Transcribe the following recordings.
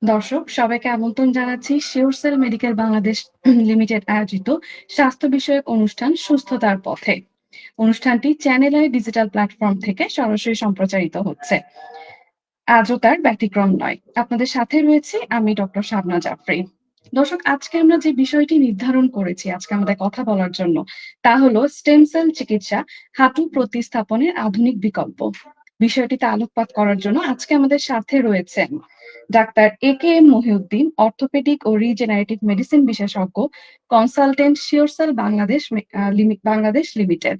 দর্শক সবাইকে আমন্ত্রণ জানাচ্ছি শিওরসেল মেডিকেল বাংলাদেশ লিমিটেড আয়োজিত স্বাস্থ্য বিষয়ক অনুষ্ঠান সুস্থতার পথে। অনুষ্ঠানটি চ্যানেল আই ডিজিটাল প্ল্যাটফর্ম থেকে সরাসরি সম্প্রচারিত হচ্ছে। আজও তার ব্যতিক্রম নয়। আপনাদের সাথে রয়েছে আমি ডক্টর শাবনা জাফরি। দর্শক, আজকে আমরা যে বিষয়টি নির্ধারণ করেছি আজকে আমাদের কথা বলার জন্য, তা হলো স্টেম সেল চিকিৎসা, হাঁটু প্রতিস্থাপনের আধুনিক বিকল্প। বিষয়টিতে আলোকপাত করার জন্য আজকে আমাদের সাথে রয়েছেন ডাক্তার এ.কে.এম. মহিউদ্দিন, অর্থোপেডিক ও রিজেনারেটিভ মেডিসিন বিশেষজ্ঞ, কনসালটেন্ট, শিওরসেল বাংলাদেশ লিমিটেড।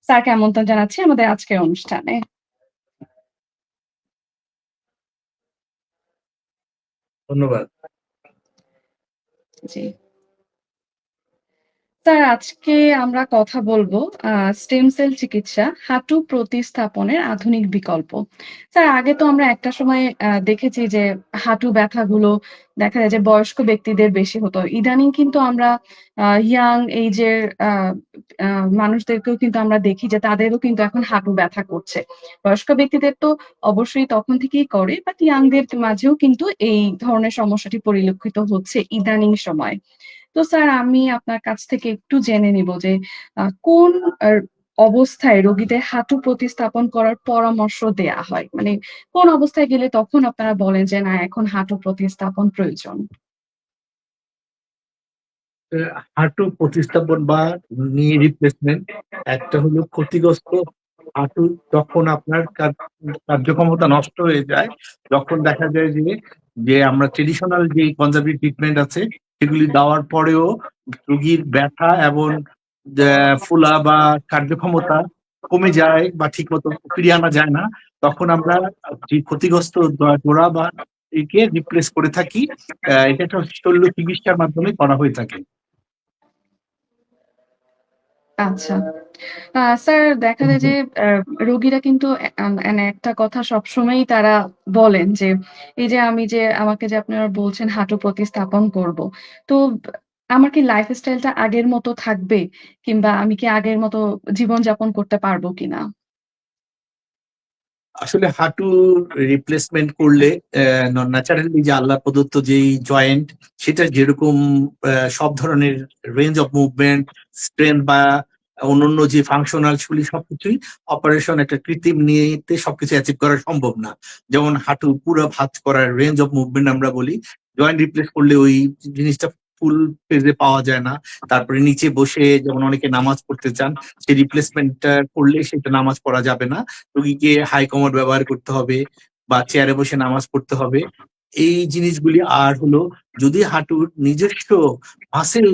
স্যারকে আমন্ত্রণ জানাচ্ছি আমাদের আজকের অনুষ্ঠানে। ধন্যবাদ। জি স্যার, আজকে আমরা কথা বলবো স্টেম সেল চিকিৎসা, হাঁটু প্রতিস্থাপনের আধুনিক বিকল্প। স্যার, আগে তো আমরা একটা সময় দেখেছি যে হাঁটু ব্যথাগুলো দেখা যায় যে বয়স্ক ব্যক্তিদের বেশি হতো। ইদানিং কিন্তু আমরা ইয়াং এইজের আ আ মানুষদেরকেও কিন্তু আমরা দেখি যে তাদেরও কিন্তু এখন হাঁটু ব্যথা করছে। বয়স্ক ব্যক্তিদের তো অবশ্যই তখন থেকেই করে, বাট ইয়াংদের মাঝেও কিন্তু এই ধরনের সমস্যাটি পরিলক্ষিত হচ্ছে ইদানিং সময়ে। তো স্যার, আমি আপনার কাছ থেকে একটু জেনে নিব যে কোন আর অবস্থায় রোগীদের হাঁটু প্রতিস্থাপন করার পরামর্শ দেয়া হয়? মানে কোন অবস্থায় গেলে তখন আপনারা বলেন যে না, এখন হাঁটু প্রতিস্থাপন প্রয়োজন? হাঁটু প্রতিস্থাপন বা নি রিপ্লেসমেন্ট একটা হলো ক্ষতিগ্রস্ত হাঁটু যখন আপনার কার্যক্ষমতা নষ্ট হয়ে যায়, যখন দেখা যায় যে যে আমরা ট্রেডিশনাল যে কনজারভেটিভ ট্রিটমেন্ট আছে সেগুলি দেওয়ার পরেও রোগীর ব্যথা এবং ফোলা বা কার্যক্ষমতা কমে যায় বা ঠিক মতো ফিরিয়ে আনা যায় না, তখন আমরা যে ক্ষতিগ্রস্ত জোড়া বা একে রিপ্লেস করে থাকি। এটা একটা শল্য চিকিৎসার মাধ্যমে করা হয়ে থাকে। আচ্ছা। স্যার, দেখা যায় যে আ রোগীরা কিন্তু মানে একটা কথা সবসময়ই তারা বলেন যে, এই যে আমি যে আমাকে যে আপনারা বলছেন হাঁটু প্রতিস্থাপন করব। তো আমার কি লাইফস্টাইলটা আগের মতো থাকবে? কিংবা আমি কি আগের মতো জীবনযাপন করতে পারবো কিনা? আসলে হাঁটু রিপ্লেসমেন্ট করলে ন্যাচারালি যে আল্লাহ প্রদত্ত যেই জয়েন্ট সেটা যেরকম সব ধরনের রেঞ্জ অফ মুভমেন্ট, স্ট্রেংথ বা অন্যান্য যে ফাংশনাল গুলি সবকিছুই অপারেশন একটা কৃত্রিম নিয়েতে সবকিছু অ্যাচিভ করা সম্ভব না। যেমন হাঁটু পুরো ভাঁজ করার রেঞ্জ অফ মুভমেন্ট আমরা বলি, জয়েন্ট রিপ্লেস করলে ওই জিনিসটা ফুল পেজে পাওয়া যায় না। তারপরে নিচে বসে যেমন অনেকে নামাজ পড়তে চান, সেই রিপ্লেসমেন্টটা করলে সেটা নামাজ পড়া যাবে না। রোগীকে হাই কমোড ব্যবহার করতে হবে বা চেয়ারে বসে নামাজ পড়তে হবে। এই জিনিসগুলি আর হলো, যদি হাঁটুর নিজস্ব মাসেল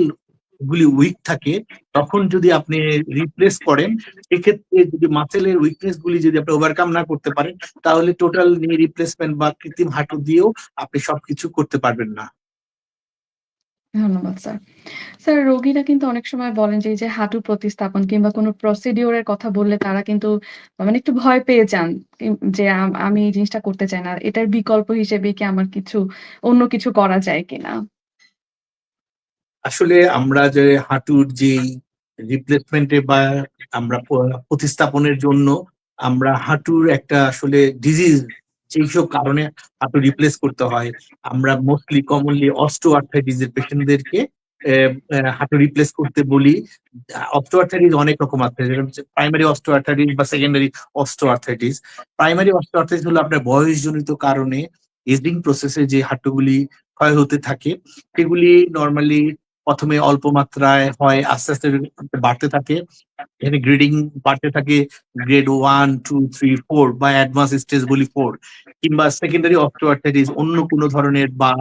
গুলি উইক থাকে, তখন যদি আপনি রিপ্লেস করেন, সেক্ষেত্রে যদি মাসেলের উইকনেস গুলি যদি আপনি ওভারকাম না করতে পারেন, তাহলে টোটাল নি রিপ্লেসমেন্ট বা কৃত্রিম হাঁটু দিয়েও আপনি সবকিছু করতে পারবেন না। ধন্যবাদ স্যার। স্যার, রোগীরা কিন্তু অনেক সময় বলেন যে, এই যে হাঁটু প্রতিস্থাপন কিংবা কোনো প্রসিডিউর এর কথা বললে তারা কিন্তু মানে একটু ভয় পেয়ে যান। যে আমি এই জিনিসটা করতে চাই না। এটার বিকল্প হিসেবে কি আমার অন্য কিছু করা যায় কিনা? আসলে আমরা যে হাঁটুর যেই রিপ্লেসমেন্টে বা আমরা প্রতিস্থাপনের জন্য আমরা হাঁটুর একটা আসলে ডিজিজ যেসব কারণে হাঁটু রিপ্লেস করতে হয়, আমরা মোস্টলি কমনলি অস্টিও আর্থ্রাইটিস এর পেশেন্টদেরকে হাঁটু রিপ্লেস করতে বলি। অস্টিও আর্থ্রাইটিস অনেক রকম আছে, যেরকম প্রাইমারি অস্টিও আর্থ্রাইটিস বা secondary osteo arthritis. Primary osteo arthritis হলো আপনার বয়সজনিত কারণে এজিং প্রসেসে যে হাঁটুগুলি ক্ষয় হতে থাকে, সেগুলি নর্মালি প্রথমে অল্প মাত্রায় হয়, আস্তে আস্তে বাড়তে থাকে। এখানে গ্রেডিং বাড়তে থাকে, গ্রেড 1, 2, 3, 4 বা অ্যাডভান্স স্টেজ বলি 4। কিংবা সেকেন্ডারি অস্টিওআর্থ্রাইটিস অন্য কোনো ধরনের বা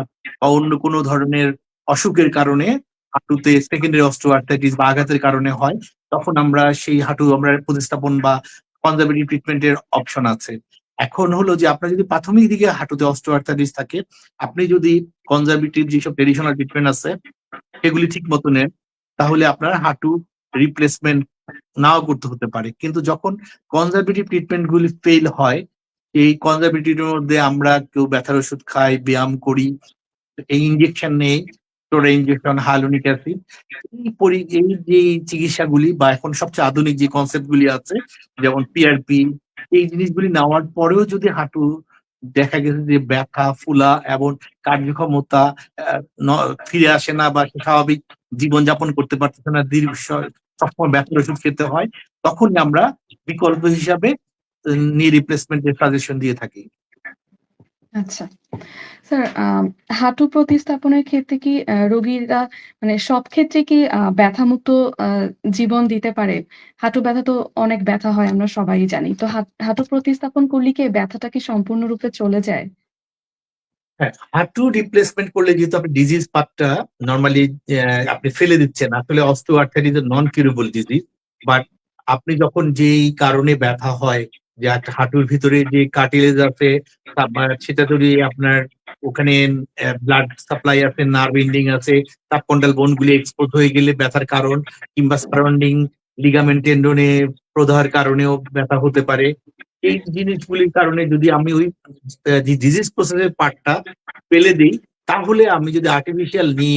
অন্য কোনো ধরনের অসুখের কারণে হাঁটুতে সেকেন্ডারি অস্টিওআর্থ্রাইটিস বা আঘাতের কারণে হয়, তখন আমরা সেই হাঁটু আমরা প্রতিস্থাপন বা কনজারভেটিভ ট্রিটমেন্টের অপশন আছে। এখন হলো যে আপনার যদি প্রাথমিক দিকে হাঁটুতে অস্টিওআর্থ্রাইটিস থাকে, আপনি যদি কনজারভেটিভ যেসব ট্রেডিশনাল ট্রিটমেন্ট আছে সেগুলি ঠিক মতো নেন, তাহলে আপনার হাঁটু রিপ্লেসমেন্ট নাও করতে হতে পারে। কিন্তু যখন কনজারভেটিভ ট্রিটমেন্ট গুলি ফেল হয়, এই কনজারভেটিভ এর মধ্যে আমরা কেউ ব্যথার ওষুধ খাই, ব্যায়াম করি, এই ইনজেকশন নেই, স্টেরয়েড ইনজেকশন, হায়ালুরোনিক অ্যাসিড। এই যে চিকিৎসাগুলি বা এখন সবচেয়ে আধুনিক যে কনসেপ্ট গুলি আছে যেমন পিআরপি, এই জিনিসগুলি নেওয়ার পরেও যদি হাঁটু দেখা গেছে যে ব্যথা, ফুলা এবং কার্যক্ষমতা ফিরে আসে না বা সে স্বাভাবিক জীবনযাপন করতে পারতেছে না, সবসময় ব্যথার ওষুধ খেতে হয়। তখনই আমরা বিকল্প হিসাবে নি রিপ্লেসমেন্ট এর সাজেশন দিয়ে থাকি। আচ্ছা। স্যার হাঁটু প্রতিস্থাপনের ক্ষেত্রে কি রোগীরা মানে সব ক্ষেত্রে কি ব্যথামুক্ত আ জীবন দিতে পারে? হাঁটু ব্যথা তো অনেক ব্যথা হয় আমরা সবাই জানি। তো হাঁটু প্রতিস্থাপন করলে কি ব্যথাটা কি সম্পূর্ণরূপে চলে যায়? হ্যাঁ, হাঁটু রিপ্লেসমেন্ট করলে যেহেতু আপনি ডিজিজ পার্টটা নরমালি আপনি ফেলে দিচ্ছেন। আসলে osteoarthritis is non curable disease. But আপনি যখন যেই কারণে ব্যথা হয়, যে একটা হাঁটুর ভিতরে যে কার্টিলেজ আছে, সেটা যদি আপনার ওখানে ব্লাড সাপ্লাই আছে, নার্ভ এন্ডিং আছে, সাবকন্ডাল বোন গুলি এক্সপোজ হয়ে গেলে ব্যথার কারণ, কিংবা সারাউন্ডিং লিগামেন্ট টেন্ডনে প্রদাহের কারণেও ব্যথা হতে পারে। এই জিনিসগুলির কারণে যদি আমি ওই যে ডিজিজ প্রসেসের পার্টটা ফেলে দেই, তাহলে আমি যদি আর্টিফিশিয়াল নি,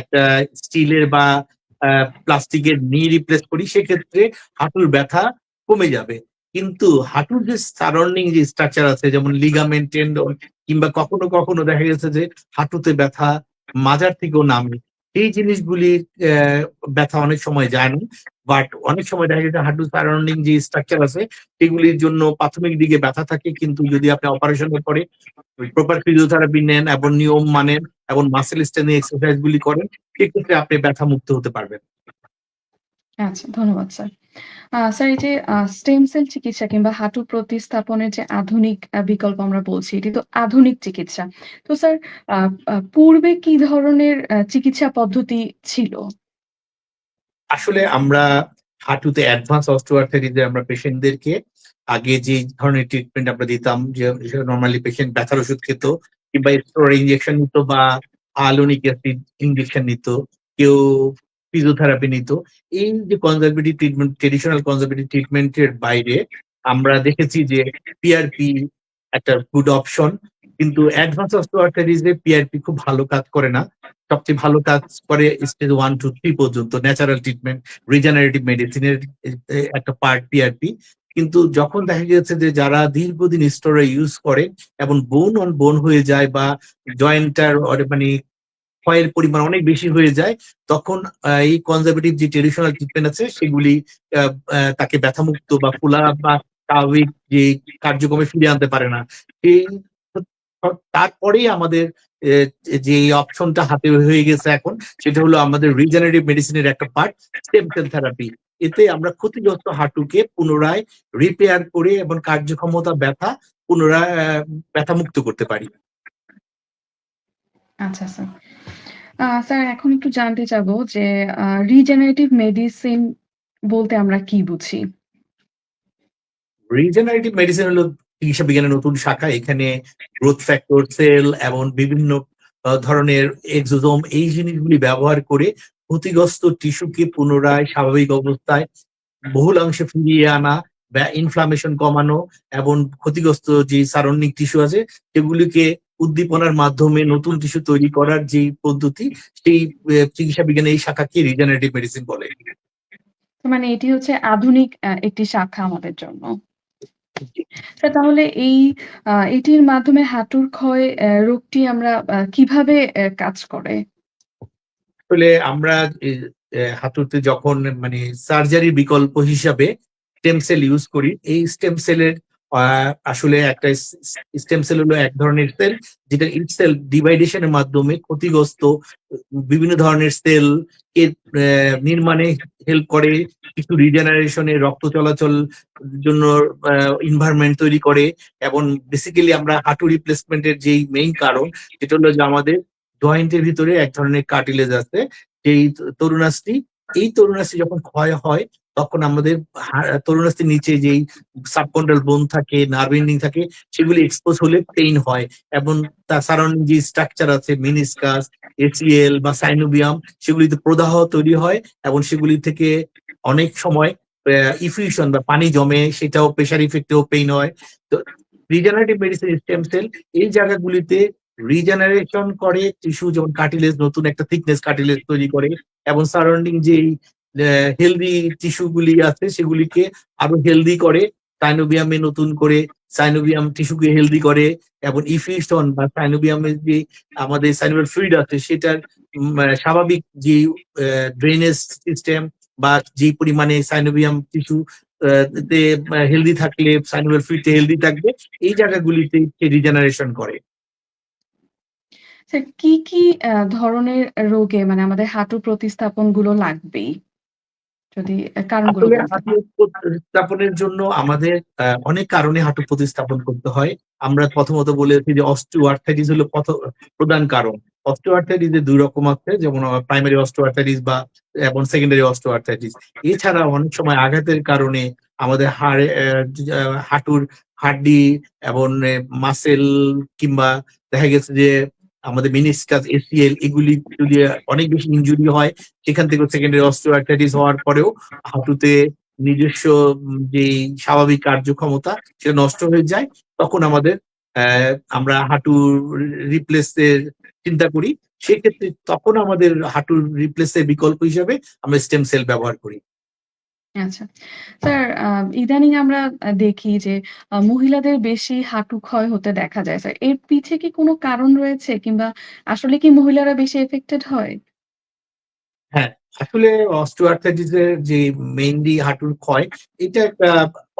একটা স্টিলের বা প্লাস্টিকের নি রিপ্লেস করি, সেক্ষেত্রে হাঁটুর ব্যথা কমে যাবে। কিন্তু হাঁটুর যে সারাউন্ডিং যে স্ট্রাকচার আছে, যেমন লিগামেন্ট, টেন্ডন, কিংবা কখনো কখনো দেখা গেছে যে হাঁটুতে ব্যথা মাজার থেকেও নামে, এই জিনিসগুলির ব্যথা অনেক সময় যায় না। বাট অনেক সময় দেখা গেছে হাঁটুর সারাউন্ডিং যে স্ট্রাকচার আছে, সেগুলির জন্য প্রাথমিক দিকে ব্যথা থাকে, কিন্তু যদি আপনি অপারেশনের পরে প্রপার ফিজিওথেরাপি নেন এবং নিয়ম মানেন এবং মাসেল স্ট্রেনিং এক্সারসাইজ গুলি করেন, সেক্ষেত্রে আপনি ব্যথা মুক্ত হতে পারবেন। আচ্ছা, ধন্যবাদ স্যার। স্যার এই যে স্টেম সেল চিকিৎসা কিংবা হাঁটু প্রতিস্থাপনের যে আধুনিক বিকল্প আমরা বলছি, এটি তো আধুনিক চিকিৎসা। তো স্যার আ আ পূর্বে কি ধরনের চিকিৎসা পদ্ধতি ছিল? আসলে আমরা হাঁটুতে অ্যাডভান্স অস্টিওআর্থ্রাইটিস এ আমরা পেশেন্টদেরকে আগে যে ধরনের ট্রিটমেন্ট আমরা দিতাম, যে নরমালি পেশেন্ট ব্যথার ওষুধ খেত, কিংবা স্টেরয়েড ইনজেকশন নিত, বা হায়ালুরোনিক অ্যাসিড ইনজেকশন নিত, কেউ ফিজিওথেরাপি নিত। এই যে conservative treatment, traditional conservative treatment এর বাইরে আমরা দেখেছি যে পিআরপি একটা গুড অপশন। কিন্তু অ্যাডভান্স অস্টিওআর্থ্রাইটিস এ পিআরপি খুব ভালো কাজ করে না। সবচেয়ে ভালো কাজ করে স্টেজ 1 টু 3 পর্যন্ত ন্যাচারাল ট্রিটমেন্ট, রিজেনারেটিভ মেডিসিনের একটা পার্ট পিআরপি। কিন্তু যখন দেখা গেছে যে যারা দীর্ঘদিন স্টেরয়েড ইউজ করে এবং বোন অন বোন হয়ে যায়, বা জয়েন্টার মানে ক্ষয়ের পরিমাণ অনেক বেশি হয়ে যায়, তখন এই কনজারভেটিভ যে ট্রেডিশনাল ট্রিটমেন্ট আছে, সেগুলি তাকে ব্যথামুক্ত বা ফোলা বা স্বাভাবিক যে কার্যক্রমে ফিরিয়ে আনতে পারে না। সেই তারপরেই আমাদের এ যে অপশনটা হাতে হয়ে গেছে এখন, সেটা হলো আমাদের রিজেনারেটিভ মেডিসিনের একটা পার্ট, স্টেম সেল থেরাপি। এতে আমরা ক্ষতিগ্রস্ত হাঁটুকে পুনরায় রিপেয়ার করে এবং কার্যক্ষমতা, ব্যথা পুনরায় ব্যথামুক্ত করতে পারি। আচ্ছা স্যার। স্যার এখন একটু জানতে চাবো যে রিজেনারেটিভ মেডিসিন বলতে আমরা কি বুঝি? রিজেনারেটিভ মেডিসিন হলো চিকিৎসা বিজ্ঞানের নতুন শাখা। এখানে গ্রোথ ফ্যাক্টর, সেল এবং বিভিন্ন ধরনের এক্সোসোম, এই জিনিসগুলি ব্যবহার করে ক্ষতিগ্রস্ত টিস্যুকে পুনরায় স্বাভাবিক অবস্থায় বহুলাংশে ফিরিয়ে আনা, বা ইনফ্লামেশন কমানো, এবং ক্ষতিগ্রস্ত যে সারাউন্ডিং টিস্যু আছে, সেগুলিকে উদ্দীপনার মাধ্যমে নতুন টিস্যু তৈরি করার যে পদ্ধতি, সেই চিকিৎসা বিজ্ঞানের এই শাখাকে রিজেনারেটিভ মেডিসিন বলে। মানে এটি হচ্ছে আধুনিক একটি শাখা আমাদের জন্য। স্যার তাহলে এটির মাধ্যমে হাঁটুর ক্ষয় রোগটি আমরা কিভাবে কাজ করে? আসলে আমরা এ হাঁটুতে যখন মানে সার্জারির বিকল্প হিসাবে স্টেম সেল ইউজ করি, এই স্টেম সেলের আ আসলে একটা স্টেম সেল হলো এক ধরনের সেল, যেটা ইটসেলফ ডিভাইডেশন এর মাধ্যমে ক্ষতিগ্রস্ত বিভিন্ন ধরনের সেল কে নির্মাণে হেল্প করে, কিছু রিজেনারেশন এ রক্ত চলাচল জন্য এনভায়রনমেন্ট তৈরি করে। এবং বেসিক্যালি আমরা হাঁটু রিপ্লেসমেন্ট এর যেই মেইন কারণ, সেটা হলো যে আমাদের জয়েন্টের ভিতরে এক ধরনের কার্টিলেজ আছে, যেই তরুণাস্থি। এই তরুণাস্থি যখন ক্ষয় হয়, তখন আমাদের তরুণাস্থির নিচে যেই সাবকন্ডাল বোন থাকে, নার্ভ এন্ডিং থাকে, সেগুলি এক্সপোজ হলে পেইন হয়। এবং তার সারাউন্ডিং যে স্ট্রাকচার আছে, মিনিসকাস, এসিএল বা সাইনোভিয়াম, সেগুলিতে প্রদাহ তৈরি হয়, এবং সেগুলি থেকে অনেক সময় ইফিউশন বা পানি জমে, সেটাও প্রেশার ইফেক্টেও পেইন হয়। তো রিজেনারেটিভ মেডিসিন স্টেম সেল এই জায়গাগুলিতে রিজেনারেশন করে টিস্যু, যেমন কার্টিলেজ, নতুন একটা থিকনেস কার্টিলেজ তৈরি করে, এবং সারাউন্ডিং যেই হেলদি টিস্যু গুলি আছে, সেগুলিকে আরো হেলদি করে, সাইনোবিয়ামে নতুন করে সাইনোবিয়াম টিস্যুকে হেলদি করে, এবং ইফিউশন বা সাইনোবিয়ামের যে আমাদের সাইনোভিয়াল ফ্লুইড আছে সেটার স্বাভাবিক যে ড্রেনেজ সিস্টেম বা যে পরিমাণে সাইনোবিয়াম টিস্যু তে হেলদি থাকলে সাইনোভিয়াল ফ্লুইড হেলদি থাকবে, এই জায়গাগুলিতে রিজেনারেশন করে। স্যার কি ধরনের রোগে মানে আমাদের হাঁটু প্রতিস্থাপনগুলো লাগবেই? যদি কারণগুলো আসলে বলতেন। হাঁটু প্রতিস্থাপনের জন্য আমাদের অনেক কারণে হাঁটু প্রতিস্থাপন করতে হয়। আমরা প্রথমত বলেছি যে অস্টিওআর্থ্রাইটিস হলো প্রধান কারণ। অস্টিওআর্থ্রাইটিস এর ২ রকম আছে, যেমন প্রাইমারি অস্টিওআর্থ্রাইটিস বা এবং সেকেন্ডারি অস্টিওআর্থ্রাইটিস। এছাড়া অনেক সময় আঘাতের কারণে আমাদের হাঁটুর হাড্ডি এবং মাসল, কিংবা দেখা গেছে যে আমাদের মেনিসকাস, এসিএল এগুলি যদি অনেক বেশি ইনজুরি হয়, সেখান থেকে সেকেন্ডারি অস্টিওআর্থ্রাইটিস হওয়ার পরেও হাঁটুতে নিজস্ব যেই স্বাভাবিক কার্যক্ষমতা সেটা নষ্ট হয়ে যায়। তখন আমাদের আমরা হাঁটুর রিপ্লেস এর চিন্তা করি। সেক্ষেত্রে তখন আমাদের হাঁটুর রিপ্লেস এর বিকল্প হিসেবে আমরা স্টেম সেল ব্যবহার করি। আচ্ছা। স্যার ইদানিং আমরা দেখি যে মহিলাদের বেশি হাঁটু ক্ষয় হতে দেখা যায় স্যার। এর পিছে কি কোনো কারণ রয়েছে? কিংবা আসলে কি মহিলারা বেশি এফেক্টেড হয়? হ্যাঁ, আসলে অস্টিওআর্থ্রাইটিস এর যে মেইনলি হাঁটুর ক্ষয়, এটা একটা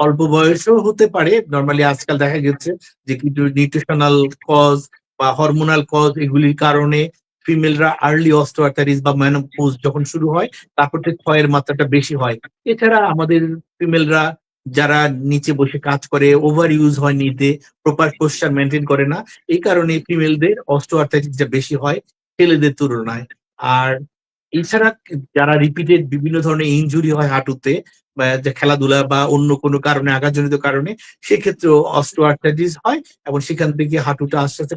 অল্প বয়সেও হতে পারে। নরমালি আজকাল দেখা গেছে যে কিছু নিউট্রিশনাল কজ বা হরমোনাল কজ এগুলির কারণে ফিমেলরা আর্লি অস্টিওআর্থ্রাইটিস বা মেনোপজ যখন শুরু হয়, তারপর থেকে ক্ষয়ের মাত্রাটা বেশি হয়। এছাড়া আমাদের ফিমেলরা যারা নিচে বসে কাজ করে, ওভার ইউজ হয় নিতে, প্রপার পোশ্চার মেইনটেইন করে না। এই কারণে ফিমেলদের অস্টিওআর্থ্রাইটিসটা বেশি হয় ছেলেদের তুলনায়। আর এছাড়া যারা রিপিটেড বিভিন্ন ধরনের ইনজুরি হয় হাঁটুতে, বা যে খেলাধুলা বা অন্য কোনো কারণে আঘাতজনিত কারণে, সেক্ষেত্রেও অস্টিওআর্থ্রাইটিস হয়, এবং সেখান থেকে হাঁটুটা আস্তে, আস্তে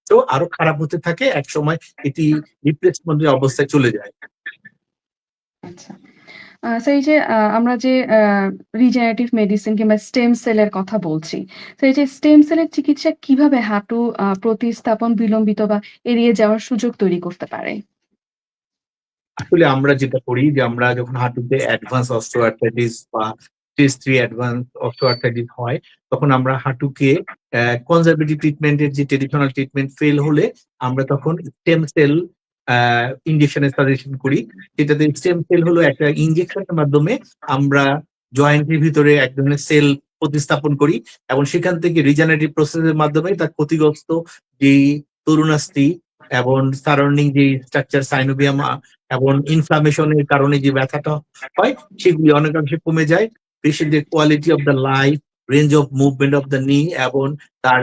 তো আরো খারাপ হতে থাকে। একসময় এটি রিপ্লেসমেন্ট এর অবস্থায় চলে যায়। আচ্ছা। স্যার এই যে আমরা যে রিজেনারেটিভ মেডিসিন কিংবা স্টেম সেলের কথা বলছি। তো এই যে স্টেম সেলের চিকিৎসা কিভাবে হাঁটু প্রতিস্থাপন বিলম্বিত বা এড়িয়ে যাওয়ার সুযোগ তৈরি করতে পারে? আসলে আমরা যেটা করি যে আমরা যখন হাঁটুতে অ্যাডভান্স অস্টিওআর্থ্রাইটিস বা স্টেজ ৩ অ্যাডভান্স অস্টিওআর্থ্রাইটিস হয়, তখন আমরা হাঁটুকে কনজারভেটিভ ট্রিটমেন্ট এর যে ট্রেডিশনাল ট্রিটমেন্ট ফেল হলে আমরা তখন স্টেম সেল আ ইনজেকশনের সাজেশন করি। যেটাতে স্টেম সেল হলো একটা ইনজেকশনের মাধ্যমে আমরা জয়েন্টের ভিতরে এক ধরনের সেল প্রতিস্থাপন করি, এবং সেখান থেকে রিজেনারেটিভ প্রসেস এর মাধ্যমে তার ক্ষতিগ্রস্ত যেই তরুণাস্থি এবং সারাউন্ডিং যেই স্ট্রাকচার সাইনোভিয়াম এবং ইনফ্লামেশন এর কারণে যে ব্যথাটা হয়, সেগুলি অনেকাংশে কমে যায়। পেশেন্টের quality of the life, range of movement of the নি, এবং তার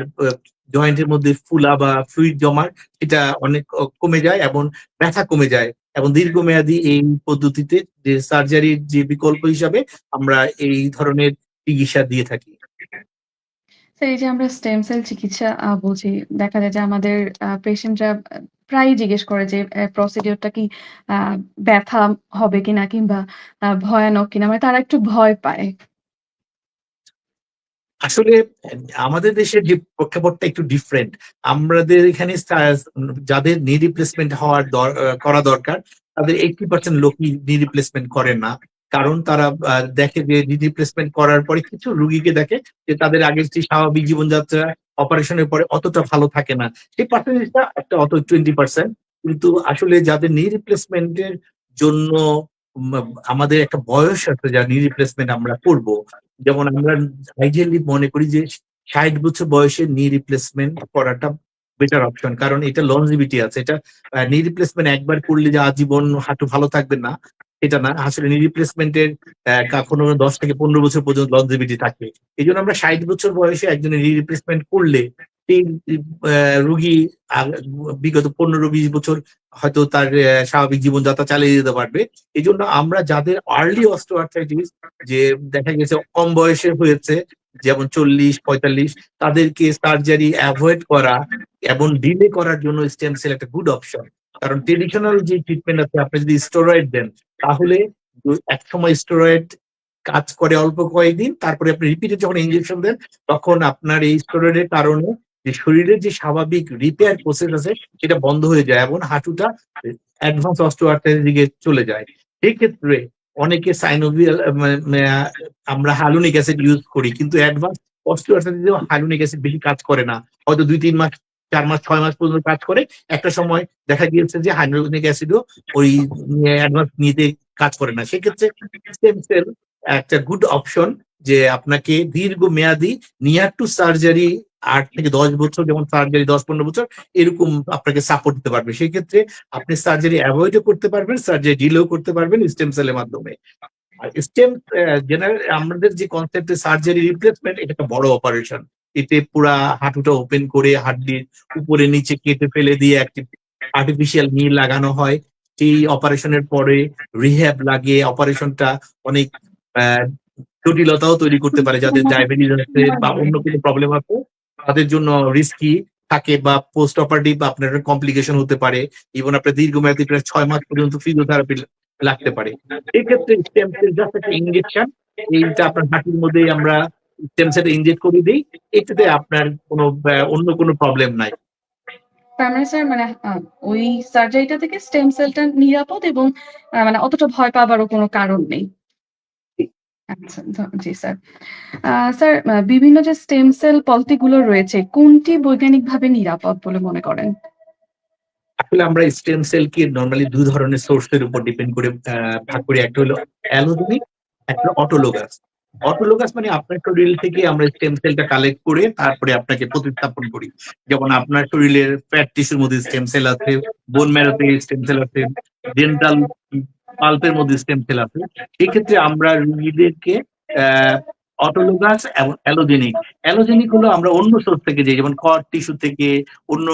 জয়েন্টের মধ্যে ফুলা বা ফ্লুইড জমার সেটা অনেক কমে যায়, এবং ব্যথা কমে যায়। এবং দীর্ঘমেয়াদী এই পদ্ধতিতে যে সার্জারির যে বিকল্প হিসাবে আমরা এই ধরনের চিকিৎসা দিয়ে থাকি। তো এই যে আমরা স্টেম সেল চিকিৎসা বলছি, দেখা যায় যে আমাদের পেশেন্টরা প্রায়ই জিজ্ঞেস করে যে প্রসিডিউরটা কি আ ব্যথা হবে কিনা কিংবা ভয়ানক কিনা? মানে তারা একটু ভয় পায়। আসলে আমাদের দেশের যে প্রেক্ষাপটটা একটু ডিফারেন্ট। আমাদের এখানে যাদের নি রিপ্লেসমেন্ট হওয়ার করা দরকার, তাদের 80% লোকই নি রিপ্লেসমেন্ট করে না। কারণ তারা দেখে যে নি রিপ্লেসমেন্ট করার পরে কিছু রুগীকে দেখে যে তাদের আগের যে স্বাভাবিক জীবনযাত্রা অপারেশনের পরে অতটা ভালো থাকে না। সেই পার্সেন্টেজটা একটা 20% কিন্তু আসলে যাদের নি রিপ্লেসমেন্ট এর জন্য উম আমাদের একটা বয়স আছে যা নি রিপ্লেসমেন্ট আমরা করব। যেমন আমরা আইডিয়ালি মনে করি যে ৬০ বছর বয়সে নি রিপ্লেসমেন্ট করাটা বেটার অপশন। কারণ এটা লনজিভিটি আছে। এটা নি রিপ্লেসমেন্ট একবার করলে যে আজীবন হাঁটু ভালো থাকবে না, এটা না। আসলে নি রিপ্লেসমেন্ট এর কখনো ১০ থেকে ১৫ বছর পর্যন্ত লনজিভিটি থাকে। এজন্য আমরা ৬০ বছর বয়সে একজনের নি রিপ্লেসমেন্ট করলে সেই রোগী আ বিগত ১৫-২০ বছর হয়তো তার স্বাভাবিক জীবনযাত্রা চালিয়ে যেতে পারবে। এজন্য আমরা যাদের আর্লি অস্টিওআর্থ্রাইটিস, যে দেখা গেছে কম বয়সে হয়েছে, যেমন ৪০-৪৫, তাদেরকে সার্জারি এভয়েড করা এবং ডিলে করার জন্য স্টেম সেল একটা গুড অপশন। কারণ ট্রেডিশনাল যে ট্রিটমেন্ট আছে, আপনি যদি স্টেরয়েড দেন, তাহলে একসময় স্টেরয়েড কাজ করে অল্প কয়েকদিন, তারপরে আপনি রিপিটেড যখন ইনজেকশন দেন, তখন আপনার এই স্টেরয়েডের কারণে যে শরীরের যে স্বাভাবিক রিপেয়ার প্রসেস আছে সেটা বন্ধ হয়ে যায়, এবং হাঁটুটা অ্যাডভান্স অস্টিওআর্থ্রাইটিস দিকে চলে যায়। সেক্ষেত্রে অনেকে সাইনোভিয়াল আমরা হাইলুরোনিক অ্যাসিড ইউজ করি, কিন্তু অ্যাডভান্স অস্টিওআর্থ্রাইটিসেও হাইলুরোনিক অ্যাসিড বেশি কাজ করে না। হয়তো ২-৩ মাস, ৪ মাস, ৬ মাস পর্যন্ত কাজ করে। একটা সময় দেখা গিয়েছে যে হাইলুরোনিক অ্যাসিডও ওই অ্যাডভান্স নিতে কাজ করে না। সেক্ষেত্রে স্টেম সেল একটা গুড অপশন, যে আপনাকে দীর্ঘমেয়াদী নিয়ার টু সার্জারি ৮ থেকে ১০ বছর, যেমন সার্জারি ১০-১৫ বছর এরকম আপনাকে সাপোর্ট দিতে পারবে। সেক্ষেত্রে আপনি সার্জারি এভয়েডও করতে পারবেন, সার্জারি ডিলেও করতে পারবেন স্টেম সেলের মাধ্যমে। আর স্টেম জেনারেল আমাদের যে কনসেপ্টে সার্জারি রিপ্লেসমেন্ট, এটা একটা বড় অপারেশন। এতে পুরা হাঁটুটা ওপেন করে হাড্ডির উপরে নিচে কেটে ফেলে দিয়ে একটি আর্টিফিশিয়াল নি লাগানো হয়। সেই অপারেশনের পরে রিহ্যাব লাগে। অপারেশনটা অনেক আহ, জটিলতাও তৈরি করতে পারে। যাদের ডায়াবেটিস আছে বা অন্য কোনো প্রবলেম আছে তাদের জন্য রিস্কি থাকে, বা পোস্ট অপারেটিভ আপনার কমপ্লিকেশন হতে পারে। ইভেন আপনার দীর্ঘমেয়াদী প্রায় ৬ মাস পর্যন্ত ফিজিওথেরাপি লাগতে পারে। এক্ষেত্রে স্টেম সেল জাস্ট একটা ইনজেকশন, এইটা আপনার হাঁটুর মধ্যে আমরা স্টেম সেল ইনজেক্ট করে দিই। এটাতে আপনার কোনো অন্য কোনো প্রবলেম নাই। তার মানে স্যার মানে ওই সার্জারিটা থেকে স্টেম সেলটা নিরাপদ এবং মানে অতটা ভয় পাবারও কোনো কারণ নেই। আচ্ছা, জি স্যার। স্যার বিভিন্ন যে স্টেম সেল পদ্ধতিগুলো রয়েছে, কোনটি বৈজ্ঞানিকভাবে নিরাপদ বলে মনে করেন? আসলে আমরা স্টেম সেলকে নরমালি ২ ধরনের সোর্সের উপর ডিপেন্ড করে ভাগ করি। একটা হলো অ্যালোজেনিক, একটা অটোলোগাস। অটোলোগাস মানে আপনার শরীর থেকে আমরা স্টেম সেলটা কালেক্ট করে তারপরে আপনাকে প্রতিস্থাপন করি। যেমন আপনার শরীরের ফ্যাট টিস্যুর মধ্যে স্টেম সেল আছে, বোন ম্যারোতে স্টেম সেল আছে, ডেন্টাল পাল্পের মধ্যে স্টেম সেল আছে। এক্ষেত্রে আমরা রোগীদেরকে আহ অটোলোগাস এবং অ্যালোজেনিক। অ্যালোজেনিক হলো আমরা অন্য সোর্স থেকে যাই, যেমন কড টিস্যু থেকে, অন্য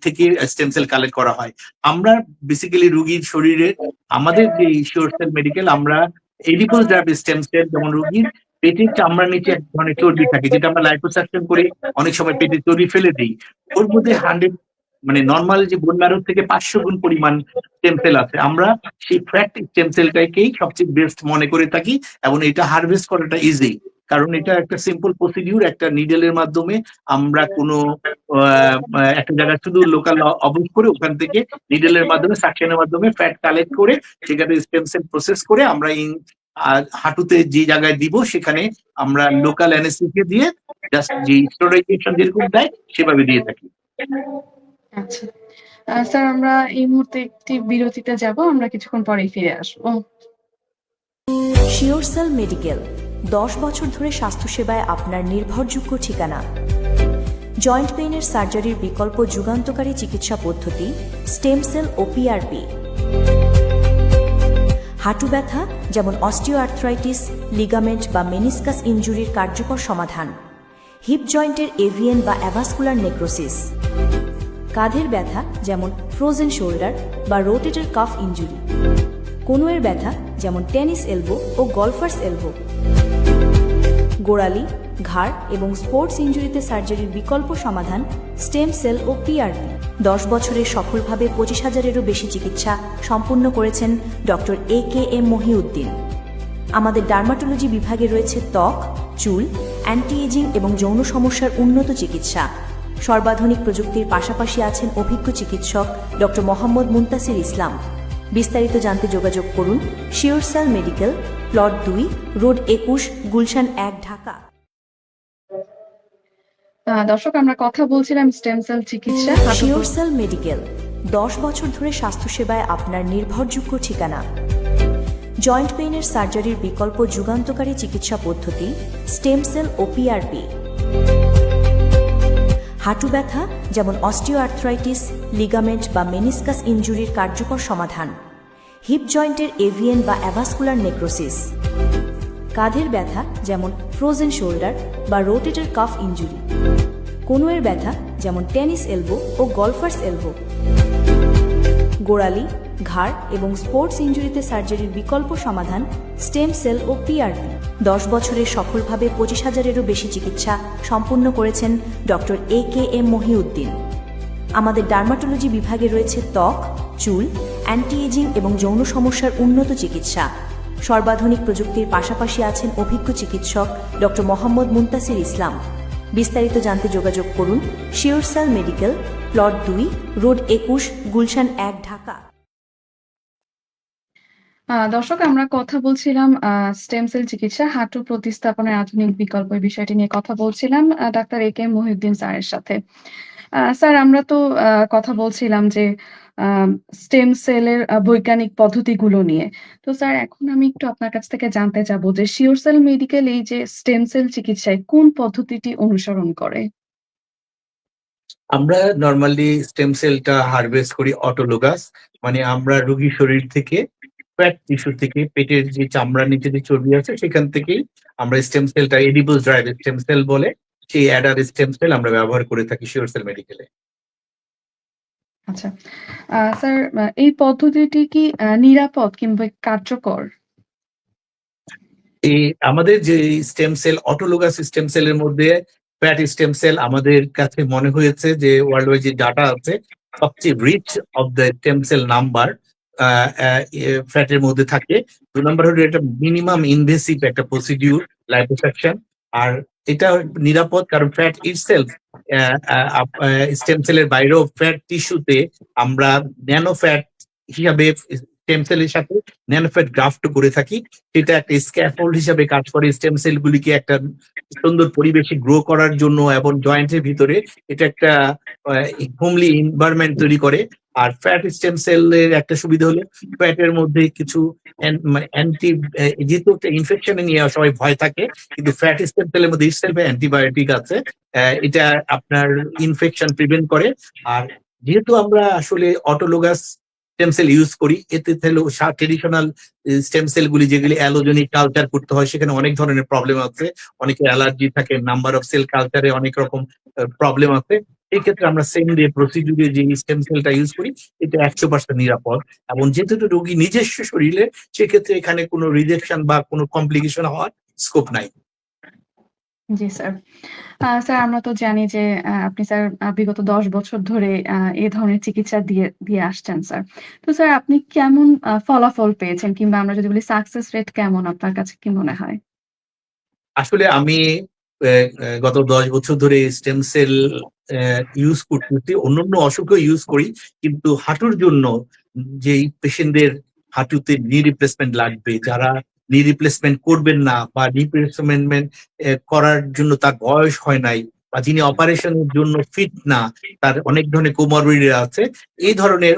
থেকে স্টেম সেল কালেক্ট করা হয়। আমরা বেসিক্যালি রোগীর শরীরে আমাদের যে শিওর সেল মেডিকেল, আমরা এডিপোজ ডার্ভ স্টেম সেল, যেমন রোগীর পেটের চামড়ার নিচে এক ধরনের চর্বি থাকে, যেটা আমরা লাইপোসাকশন করে অনেক সময় পেটের চর্বি ফেলে দিই। ওর মধ্যে 100 মানে নর্মাল যে বোন ম্যারো থেকে 500 গুণ পরিমাণ স্টেম সেল আছে। আমরা সেই ফ্যাট স্টেম সেলটাকেই সবচেয়ে বেস্ট মনে করে থাকি, এবং এটা হারভেস্ট করাটা ইজি। কারণ এটা একটা সিম্পল প্রসিডিউর, একটা নিডেলের মাধ্যমে আমরা কোনো একটা জায়গায় শুধু লোকাল অবস্থ করে ওখান থেকে নিডেলের মাধ্যমে সাকশনের মাধ্যমে ফ্যাট কালেক্ট করে সেখানে স্টেম সেল প্রসেস করে আমরা হাঁটুতে যে জায়গায় দিব সেখানে আমরা লোকাল অ্যানেস্থেসিয়া দিয়ে জাস্ট যে স্টেরয়েড যেরকম দেয় সেভাবে দিয়ে থাকি। আচ্ছা। স্যার আমরা এই মুহূর্তে একটি বিরতিতে যাব। আমরা কিছুক্ষণ পরেই ফিরে আসবো। শিওরসেল মেডিকেল 10 বছর ধরে স্বাস্থ্যসেবায় আপনার নির্ভরযোগ্য ঠিকানা। জয়েন্ট পেইনের সার্জারির বিকল্প যুগান্তকারী চিকিৎসা পদ্ধতি স্টেম সেল ও পিআরপি। হাঁটু ব্যথা যেমন অস্টিওআর্থ্রাইটিস, লিগামেন্ট বা মেনিসকাস ইনজুরির কার্যকর সমাধান। হিপ জয়েন্টের এভিএন বা অ্যাভাসকুলার নেক্রোসিস। কাঁধের ব্যথা যেমন ফ্রোজেন শোল্ডার বা রোটেটেড কাফ ইনজুরি। কনুয়ের ব্যথা যেমন টেনিস এলবো ও গলফার্স এলবো। গোড়ালি, ঘাড় এবং স্পোর্টস ইনজুরিতে সার্জারির বিকল্প সমাধান স্টেম সেল ও পিআরপি। 10 বছরে সফলভাবে 25,000-এরও বেশি চিকিৎসা সম্পূর্ণ করেছেন ডক্টর AKM মহিউদ্দিন। আমাদের ডার্মাটোলজি বিভাগে রয়েছে ত্বক, চুল, অ্যান্টি এজিং এবং যৌন সমস্যার উন্নত চিকিৎসা। সর্বাধুনিক প্রযুক্তির পাশাপাশি আছেন অভিজ্ঞ চিকিৎসক ডক্টর মোহাম্মদ মুনতাসির ইসলাম। বিস্তারিত জানতে যোগাযোগ করুন SureCell medical, plot 2, road 21, Gulshan 1, Dhaka. দর্শক আমরা কথা বলছিলাম স্টেম সেল চিকিৎসা। শিওরসেল মেডিকেল 10 বছর ধরে স্বাস্থ্যসেবায় আপনার নির্ভরযোগ্য ঠিকানা। জয়েন্ট পেইনের সার্জারির বিকল্প যুগান্তকারী চিকিৎসা পদ্ধতি স্টেম সেল ও পিআরপি। হাঁটু ব্যথা যেমন অস্টিওআর্থ্রাইটিস, লিগামেন্ট বা মেনিসকাস ইনজুরির কার্যকর সমাধান। হিপ জয়েন্টের এভিএন বা অ্যাভাসকুলার নেক্রোসিস। কাঁধের ব্যথা যেমন ফ্রোজেন শোল্ডার বা রোটেটেড কাফ ইনজুরি। কনুয়ের ব্যথা যেমন টেনিস এলবো ও গলফার্স এলবো। গোড়ালি, ঘাড় এবং স্পোর্টস ইনজুরিতে সার্জারির বিকল্প সমাধান স্টেম সেল ও পিআরপি। 10 বছরে সফলভাবে 25,000-এরও বেশি চিকিৎসা সম্পূর্ণ করেছেন ডক্টর AKM মহিউদ্দিন। আমাদের ডার্মাটোলজি বিভাগে রয়েছে ত্বক, চুল, অ্যান্টি এজিং এবং যৌন সমস্যার উন্নত চিকিৎসা। সর্বাধুনিক প্রযুক্তির পাশাপাশি আছেন অভিজ্ঞ চিকিৎসক ডক্টর মোহাম্মদ মুনতাসির ইসলাম। বিস্তারিত জানতে যোগাযোগ করুন SureCell medical, plot 2, road 21, Gulshan 1, Dhaka. দর্শক, আমরা কথা বলছিলাম স্টেম সেল চিকিৎসা, হাঁটু প্রতিস্থাপনের আধুনিক বিকল্প, এই বিষয়টি নিয়ে কথা বলছিলাম ডাক্তার এ কে এম মহিউদ্দিন স্যারের সাথে। স্যার, আমরা তো কথা বলছিলাম যে স্টেম সেলের বৈজ্ঞানিক পদ্ধতিগুলো নিয়ে। তো স্যার, এখন আমি একটু আপনার কাছ থেকে জানতে চাবো যে শিওরসেল মেডিকেল এই যে স্টেম সেল চিকিৎসায় কোন পদ্ধতিটি অনুসরণ করে? আমরা নর্মালি স্টেম সেলটা হারভেস্ট করি অটোলোগাস, মানে আমরা রোগীর শরীর থেকে ফ্যাট টিস্যু থেকে পেটের যে চামড়ার নিচে যে চর্বি আছে সেখান থেকেই আমরা স্টেম সেলটা এডিবল ড্রাইভ স্টেম সেল বলে সেই অ্যাডার স্টেম সেল আমরা ব্যবহার করে থাকি শিওরসেল মেডিকেলে। আচ্ছা। স্যার, এই পদ্ধতিটি কি নিরাপদ কিংবা কার্যকর? এই আমাদের যে স্টেম সেল অটোলোগাস স্টেম সেলের মধ্যে ফ্যাট স্টেম সেল আমাদের কাছে মনে হয়েছে যে ওয়ার্ল্ড ওয়াইড যে ডাটা আছে সবচেয়ে rich of the stem cell number ফ্যাটের মধ্যে থাকে। 2 নম্বর হলো এটা মিনিমাম ইনভেসিভ একটা প্রসিডিউর লাইপোসাকশন। আর এটা নিরাপদ কারণ ফ্যাট ইটসেলফ স্টেম সেলের বাইরেও ফ্যাট টিস্যুতে আমরা ন্যানো ফ্যাট হিসাবে স্টেম সেলের সাথে ন্যানো ফ্যাট গ্রাফট করে থাকি। সেটা একটা স্ক্যাফোল্ড হিসাবে কাজ করে স্টেম সেল গুলিকে একটা সুন্দর পরিবেশে গ্রো করার জন্য এবং জয়েন্টের ভিতরে এটা একটা হোমলি এনভায়রনমেন্ট তৈরি করে। আর ফ্যাট স্টেম সেলের একটা সুবিধা হলো ফ্যাটের মধ্যে কিছু অ্যান্টি, যেহেতু ইনফেকশনে নিয়ে সবাই ভয় থাকে, কিন্তু ফ্যাট স্টেম সেলের মধ্যে ইটসেলফ অ্যান্টিবায়োটিক আছে, এটা আপনার ইনফেকশন প্রিভেন্ট করে। আর যেহেতু আমরা আসলে অটোলোগাস স্টেম সেল ইউজ করি, এতে ট্রেডিশনাল স্টেম সেল গুলি যেগুলি অ্যালোজেনিক কালচার করতে হয় সেখানে অনেক ধরনের প্রবলেম আছে, অনেকে অ্যালার্জি থাকে, নাম্বার অফ সেল কালচারে অনেক রকম প্রবলেম আছে। এই ক্ষেত্রে আমরা সেম ডে প্রসিডিউরে যে স্টেম সেলটা ইউজ করি এটা 100% নিরাপদ। এবং যেহেতু রোগী নিজস্ব শরীরে, সেক্ষেত্রে এখানে কোনো রিজেকশন বা কোনো কমপ্লিকেশন হওয়ার স্কোপ নাই। জি স্যার। স্যার, আমরা তো জানি যে আপনি স্যার বিগত ১০ বছর ধরে এ ধরনের চিকিৎসা দিয়ে দিয়ে আসছেন স্যার। তো স্যার, আপনি কেমন ফলাফল পেয়েছেন, কিংবা আমরা যদি বলি সাকসেস রেট কেমন, আপনার কাছে কি মনে হয়? আসলে আমি গত 10 বছর ধরে স্টেম সেল ইউজ করতেছি, অন্যান্য অসুখও ইউজ করি, কিন্তু হাঁটুর জন্য যেই পেশেন্টদের হাঁটুতে নি রিপ্লেসমেন্ট লাগবে, যারা নি রিপ্লেসমেন্ট করবেন না বা রিপ্লেসমেন্ট করার জন্য তার বয়স হয় নাই, বা যিনি অপারেশনের জন্য ফিট না, তার অনেক ধরনের কোমরবিডিটি আছে, এই ধরনের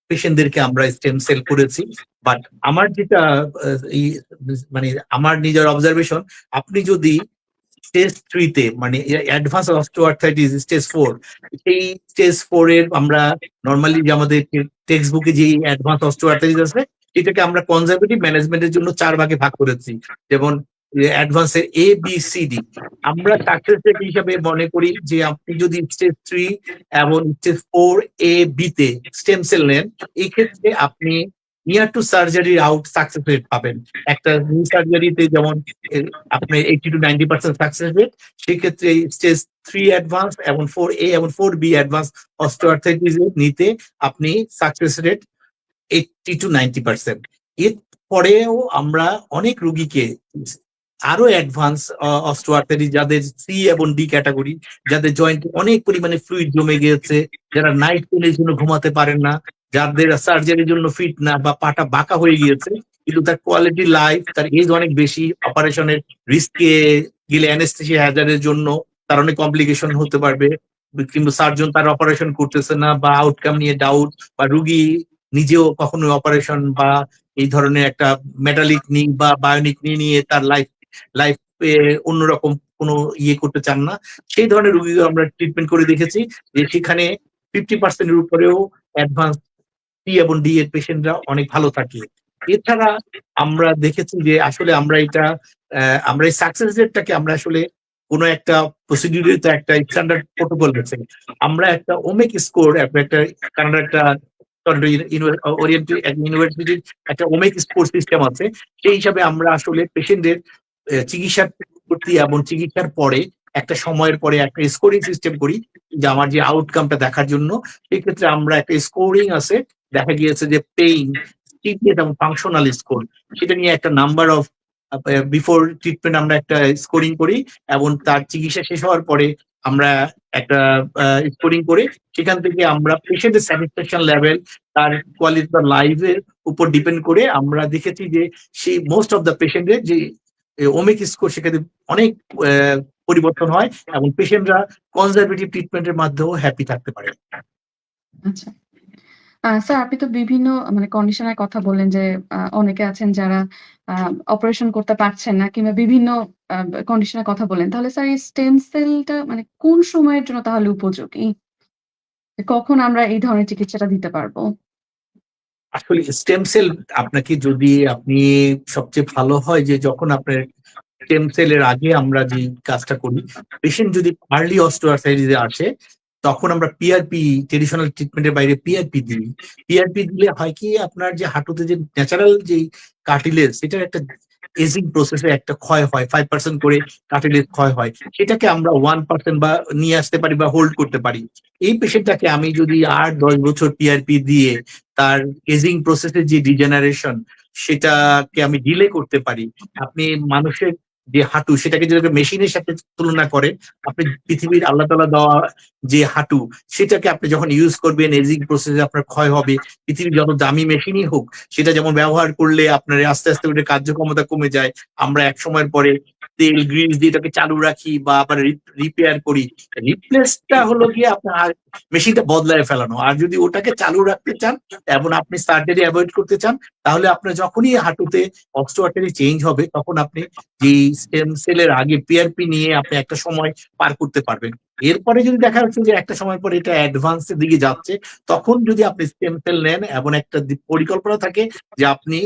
পেশেন্টদেরকে আমরা স্টেম সেল করেছি। বাট আমার যেটা মানে আমার নিজের অবজারভেশন, আপনি যদি স্টেজ 3-তে মানে অ্যাডভান্স অস্টিওআর্থ্রাইটিস স্টেজ 4, সেই স্টেজ 4 এর আমরা নর্মালি যে আমাদের টেক্সট বুকে যে অ্যাডভান্স অস্টিওআর্থ্রাইটিস আছে এটাকে আমরা কনজারভেটিভ ম্যানেজমেন্টের জন্য 4 ভাগে ভাগ করেছি। যেমন অ্যাডভান্সের ABCD, আমরা সাকসেস রেট হিসাবে মনে করি যে আপনি যদি স্টেজ 3 এবং স্টেজ 4A, B তে স্টেম সেল নেন, এই ক্ষেত্রে আপনি near to surgery out success rate পাবেন। একটা নিউ সার্জারিতে যেমন আপনার 80 to 90% সাকসেস রেট, সেক্ষেত্রে স্টেজ 3 অ্যাডভান্স এবং 4A এবং 4B অ্যাডভান্স অস্টিওআর্থ্রাইটিস নিতে আপনি সাকসেস রেট 80 to 90%। এর পরেও আমরা অনেক রোগীকে আরো অ্যাডভান্স অস্টিওআর্থ্রাইটিস, যাদের সি এবং ডি ক্যাটাগরি, যাদের জয়েন্টে অনেক পরিমাণে ফ্লুইড জমে গিয়েছে, যারা নাইট পেনের জন্য ঘুমাতে পারেন না, যাদের সার্জারির জন্য ফিট না বা পাটা বাঁকা হয়ে গিয়েছে, কিন্তু তার কোয়ালিটি লাইফ, তার এজ অনেক বেশি, অপারেশনের রিস্কে গেলে অ্যানেস্থেসিয়া হ্যাজার্ডের জন্য তার অনেক কমপ্লিকেশন হতে পারবে, কিন্তু সার্জন তার অপারেশন করতেছে না বা আউটকাম নিয়ে ডাউট, বা রুগী নিজেও কখনো অপারেশন বা এই ধরনের একটা মেটালিক নি বা বায়োনিক নি নিয়ে তার লাইফ অন্যরকম কোনো ইয়ে করতে চান না, সেই ধরনের রুগী আমরা ট্রিটমেন্ট করে দেখেছি যে সেখানে 50% উপরেও অ্যাডভান্স সি এবং ডি এর পেশেন্টরা অনেক ভালো থাকে। এছাড়া আমরা দেখেছি যে আসলে আমরা এই সাকসেস রেটটাকে আমরা আসলে কোনো একটা প্রসিডিউরে তো একটা স্ট্যান্ডার্ড প্রোটোকল গেছে, আমরা একটা ওমেক স্কোর, একটা কানাডার একটা ইউনিভার্সিটির একটা ওমেক স্কোর সিস্টেম আছে, সেই হিসাবে আমরা আসলে পেশেন্টদের চিকিৎসার প্রতি এবং চিকিৎসার পরে একটা সময়ের পরে একটা স্কোরিং সিস্টেম করি, যে আমার যে আউটকামটা দেখার জন্য। সেক্ষেত্রে আমরা একটা স্কোরিং আছে, দেখা গিয়েছে যে পেইন, স্টিফনেস এবং ফাংশনাল স্কোর, সেটা নিয়ে একটা নাম্বার অফ বিফোর ট্রিটমেন্ট আমরা একটা স্কোরিং করি, এবং তার চিকিৎসা শেষ হওয়ার পরে আমরা একটা স্কোরিং করে সেখান থেকে আমরা পেশেন্টের স্যাটিসফ্যাকশন লেভেল, তার কোয়ালিটি অফ লাইফের উপর ডিপেন্ড করে আমরা দেখেছি যে সেই মোস্ট অফ দ্য পেশেন্টের যে ওমিক স্কোর সেখানে অনেক পরিবর্তন হয় এবং পেশেন্টরা কনজারভেটিভ ট্রিটমেন্টের মাধ্যমেও হ্যাপি থাকতে পারে। আচ্ছা। স্যার আপনি তো বিভিন্ন মানে কন্ডিশনের কথা বললেন যে অনেকে আছেন যারা আ অপারেশন করতে পারছেন না কিংবা বিভিন্ন আ কন্ডিশনের কথা বললেন। তাহলে স্যার এই স্টেম সেলটা মানে কোন সময়ের জন্য তাহলে উপযোগী? কখন আমরা এই ধরনের চিকিৎসাটা দিতে পারবো? আসলে স্টেম সেল আপনাকে যদি আপনি সবচেয়ে ভালো হয় যে যখন আপনার স্টেম সেলের আগে আমরা যে কাজটা করি, পেশেন্ট যদি আর্লি অস্টিওআর্থ্রাইটিস এ আসে তখন আমরা পিআরপি ট্রেডিশনাল ট্রিটমেন্টের বাইরে পিআরপি দিই। পিআরপি দিলে হয় কি আপনার যে হাঁটুতে যে ন্যাচারাল যে কার্টিলেজ সেটার একটা এজিং প্রসেসে একটা ক্ষয় হয় 5% করে কার্টিলেজ ক্ষয় হয়। সেটাকে আমরা 1% বা নিয়ে আসতে পারি বা হোল্ড করতে পারি। এই পেশেন্টটাকে আমি যদি ৮-১০ বছর পিআরপি দিয়ে তার এজিং প্রসেসের যে ডিজেনারেশন সেটাকে আমি ডিলে করতে পারি। আপনি মানুষের যে হাঁটু সেটাকে যদি মেশিনের সাথে তুলনা করেন, আপনি পৃথিবীর আল্লাহ তাআলা দেওয়া যে হাঁটু সেটাকে আপনি যখন ইউজ করবেন এজিং প্রসেসে আপনার ক্ষয় হবে। পৃথিবীর যত দামি মেশিনই হোক সেটা যেমন ব্যবহার করলে আপনার আস্তে, আস্তে ওটার কার্যক্ষমতা কমে যায়। আমরা এক সময়ের পরে তেল গ্রিস দিয়ে এটাকে চালু রাখি বা আবার রিপেয়ার করি। রিপ্লেসটা হলো গিয়ে আপনার মেশিনটা বদলায় ফেলানো। আর যদি ওটাকে চালু রাখতে চান এবং আপনি সার্জারি এভয়েড করতে চান তাহলে আপনার যখনই হাঁটুতে অস্টিওআর্টারি চেঞ্জ হবে তখন আপনি যেই স্টেম সেলের আগে পিআরপি নিয়ে আপনি একটা সময় পার করতে পারবেন। এরপরে যদি দেখা যাচ্ছে যে একটা সময় পরে এটা অ্যাডভান্স এর দিকে যাচ্ছে তখন যদি আপনি স্টেম সেল নেন এবং একটা পরিকল্পনা থাকে যে আপনি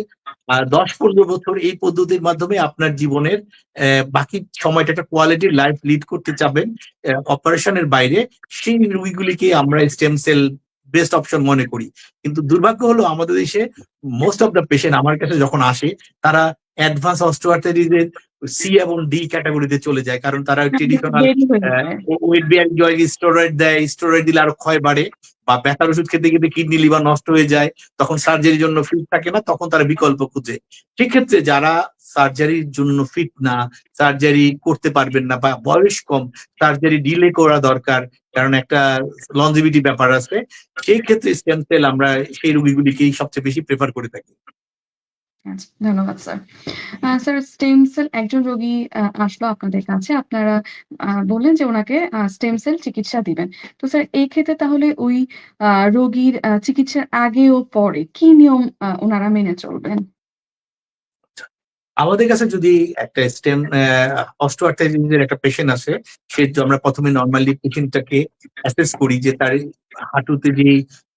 ১০-১৫ বছর এই পদ্ধতির মাধ্যমে আপনার জীবনের বাকি সময়টা একটা কোয়ালিটি লাইফ লিড করতে চাবেন অপারেশনের বাইরে, সেই রোগীগুলিকে আমরা স্টেম সেল বেস্ট অপশন মনে করি। কিন্তু দুর্ভাগ্য হলো আমাদের দেশে মোস্ট অফ দ্য পেশেন্ট আমার কাছে যখন আসে তারা অ্যাডভান্স অস্টিওআর্থ্রাইটিস এর সি এবং ডি ক্যাটাগরিতে চলে যায়। কারণ তারা ট্রেডিশনাল দেরি হয়ে যায়। ওয়েট বেয়ারিং স্টেরয়েড দেয়, স্টেরয়েড দিলে আরো ক্ষয় বাড়ে বা ব্যথার ওষুধ খেতে খেতে কিডনি লিভার নষ্ট হয়ে যায়, তখন সার্জারির জন্য ফিট থাকে না, তখন তারা বিকল্প খুঁজে। সেক্ষেত্রে যারা সার্জারির জন্য ফিট না, সার্জারি করতে পারবেন না বা বয়স কম, সার্জারি ডিলে করা দরকার কারণ একটা লনজিভিটি ব্যাপার আছে, সেই ক্ষেত্রে স্টেম সেল আমরা সেই রোগীগুলিকেই সবচেয়ে বেশি প্রেফার করে থাকি। আচ্ছা, ধন্যবাদ স্যার। স্যার স্টেম সেল একজন রোগী আসলো আপনাদের কাছে। আপনারা বললেন যে উনাকে স্টেম সেল চিকিৎসা দিবেন। তো স্যার এই ক্ষেত্রে তাহলে ওই রোগীর চিকিৎসার আগে ও পরে কি নিয়ম উনারা মেনে চলবেন? আমাদের কাছে যদি একটা স্টেম অস্টিওআর্থ্রাইটিস এর একটা পেশেন্ট আসে, আমরা ১ম এ নরমালি পেশেন্টটাকে অ্যাসেস করি যে তার হাঁটুতে যে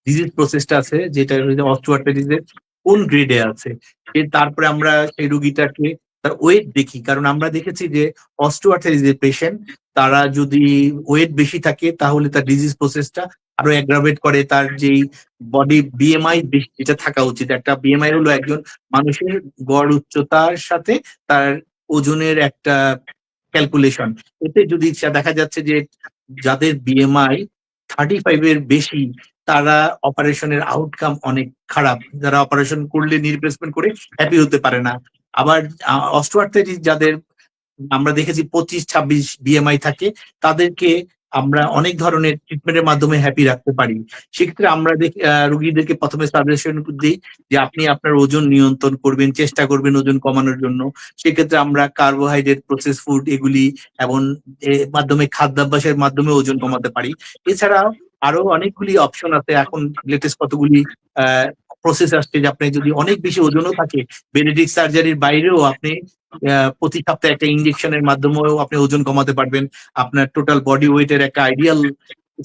ডিজিজ প্রসেসটা আছে যেটা অস্টিওআর্থ্রাইটিস এর কোন গ্রেডে আছে। তারপরে আমরা সেই রোগীটাকে তার ওয়েট দেখি। কারণ আমরা দেখেছি যে অস্টিওআর্থ্রাইটিস এর পেশেন্ট তারা যদি ওয়েট বেশি থাকে তাহলে তার ডিজিজ প্রসেসটা আরো এগ্রাভেট করে। তার যেই বডি বিএমআই যেটা থাকা উচিত। একটা বিএমআই হলো একজন মানুষের গড় উচ্চতার সাথে তার ওজনের একটা ক্যালকুলেশন। এতে যদি দেখা যাচ্ছে যে যাদের বিএমআই 35 এর বেশি তারা অপারেশনের আউটকাম অনেক খারাপ। যারা অপারেশন করলে নি রিপ্লেসমেন্ট করে হ্যাপি হতে পারে না। আবার অস্টিওআর্থ্রাইটিস যাদের আমরা দেখেছি ২৫-২৬ বিএমআই থাকে তাদেরকে আমরা অনেক ধরনের ট্রিটমেন্টের মাধ্যমে হ্যাপি রাখতে পারি। সেক্ষেত্রে আমরা রোগীদেরকে ১ম এ সাজেশন দেই যে আপনি আপনার ওজন নিয়ন্ত্রণ করবেন, চেষ্টা করবেন ওজন কমানোর জন্য। সেক্ষেত্রে আমরা কার্বোহাইড্রেট, প্রসেস ফুড এগুলি এবং মাধ্যমে খাদ্যাভ্যাসের মাধ্যমে ওজন কমাতে পারি। এছাড়াও আরো অনেকগুলি অপশন আছে। এখন লেটেস্ট কতগুলি আ প্রসেস আসছে যে আপনি যদি অনেক বেশি ওজনও থাকে বেরিয়াট্রিক সার্জারির বাইরেও আপনি প্রতি সপ্তাহে একটা ইনজেকশনের মাধ্যমেও আপনি ওজন কমাতে পারবেন। আপনার টোটাল বডি ওয়েট এর একটা আইডিয়াল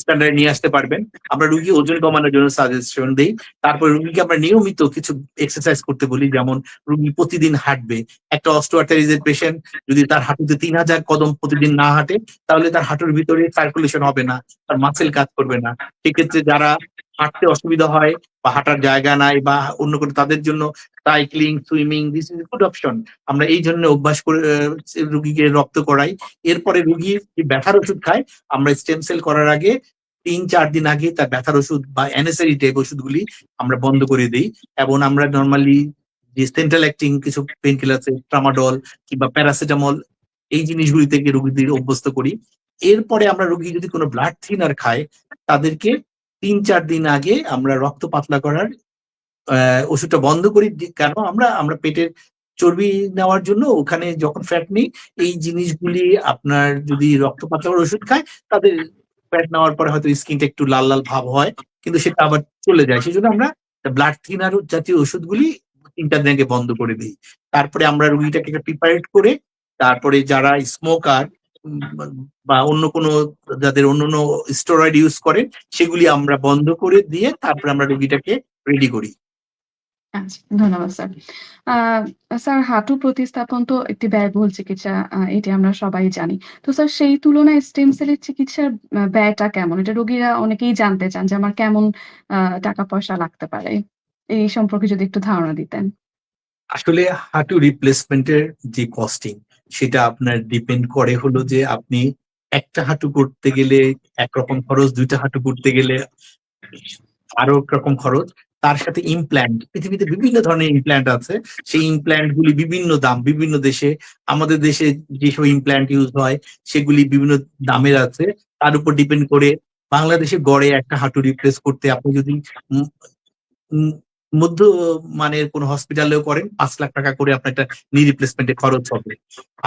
স্ট্যান্ডার্ড নিয়ে আসতে পারবেন। আমরা রুগী ওজন কমানোর জন্য সাজেশন দেই। তারপর রুগীকে আমরা নিয়মিত কিছু এক্সারসাইজ করতে বলি যেমন রুগী প্রতিদিন হাঁটবে। একটা অস্টিওআর্থ্রাইটিস এর পেশেন্ট যদি তার হাঁটুতে ৩০০০ কদম প্রতিদিন না হাঁটে তাহলে তার হাঁটুর ভিতরে সার্কুলেশন হবে না, তার মাসল কাজ করবে না। সেক্ষেত্রে যারা হাঁটতে অসুবিধা হয় বা হাঁটার জায়গা নাই বা অন্য কোনো তাদের জন্য cycling, swimming this is good option. আমরা এই জন্য অভ্যাস করে রুগীকে রপ্ত করাই। এরপরে রুগী ব্যথার ওষুধ খায়, আমরা স্টেম সেল করার আগে ৩-৪ দিন আগে তার ব্যথার ওষুধ বা অ্যানেসেরি টাইপ ওষুধগুলি আমরা বন্ধ করে দেই এবং আমরা নরমালি যে সেন্ট্রাল অ্যাক্টিং কিছু পেইন কিলার আছে ট্রামাডল কিংবা প্যারাসিটামল এই জিনিসগুলি থেকে রোগীদের অভ্যস্ত করি। এরপরে আমরা রোগী যদি কোনো ব্লাড থিনার খায়, তাদেরকে ৩-৪ দিন আগে আমরা রক্ত পাতলা করার ওষুধটা বন্ধ করি। কেন? আমরা পেটের চর্বি নেওয়ার জন্য ওখানে যখন ফ্যাট নেই, এই জিনিসগুলি আপনার যদি রক্ত পাতলা করার ওষুধ খায়, তাদের ফ্যাট নেওয়ার পরে হয়তো স্কিনটা একটু লাল, লাল ভাব হয়। কিন্তু সেটা আবার চলে যায়। সেজন্য আমরা ব্লাড থিনার জাতীয় ওষুধগুলি ৩-৪ দিন আগে বন্ধ করে দেই। তারপরে আমরা রোগীটাকে একটা প্রিপারেট করে, তারপরে যারা স্মোকার উম বা অন্য কোনো যাদের অন্যান্য স্টেরয়েড ইউজ করেন, সেগুলি আমরা বন্ধ করে দিয়ে তারপরে আমরা রোগীটাকে রেডি করি। আচ্ছা, ধন্যবাদ স্যার। আ স্যার হাঁটু প্রতিস্থাপন তো একটি ব্যয়বহুল চিকিৎসা, এটি আমরা সবাই জানি। তো স্যার সেই তুলনায় স্টেম সেলের চিকিৎসার ব্যয়টা কেমন? এটা রোগীরা অনেকেই জানতে চান যে আমার কেমন আ টাকা-পয়সা লাগতে পারে? এই সম্পর্কে যদি একটু ধারণা দিতেন। আসলে হাঁটু রিপ্লেসমেন্ট এর যে কস্টিং, সেটা আপনার ডিপেন্ড করে হলো যে আপনি একটা হাঁটু করতে গেলে একরকম খরচ, ২ টা হাঁটু করতে গেলে আরো একরকম খরচ। তার সাথে ইমপ্ল্যান্ট, পৃথিবীতে বিভিন্ন ধরনের ইমপ্ল্যান্ট আছে। সেই ইমপ্ল্যান্ট গুলি বিভিন্ন দাম, বিভিন্ন দেশে। আমাদের দেশে যেসব ইমপ্ল্যান্ট ইউজ হয় সেগুলি বিভিন্ন দামের আছে। তার উপর ডিপেন্ড করে বাংলাদেশে গড়ে একটা হাঁটু রিপ্লেস করতে আপনি যদি উম উম মধ্য মানের কোনো হসপিটালেও করেন, ৳৫,০০,০০০ করে আপনার একটা নি রিপ্লেসমেন্ট এ খরচ হবে।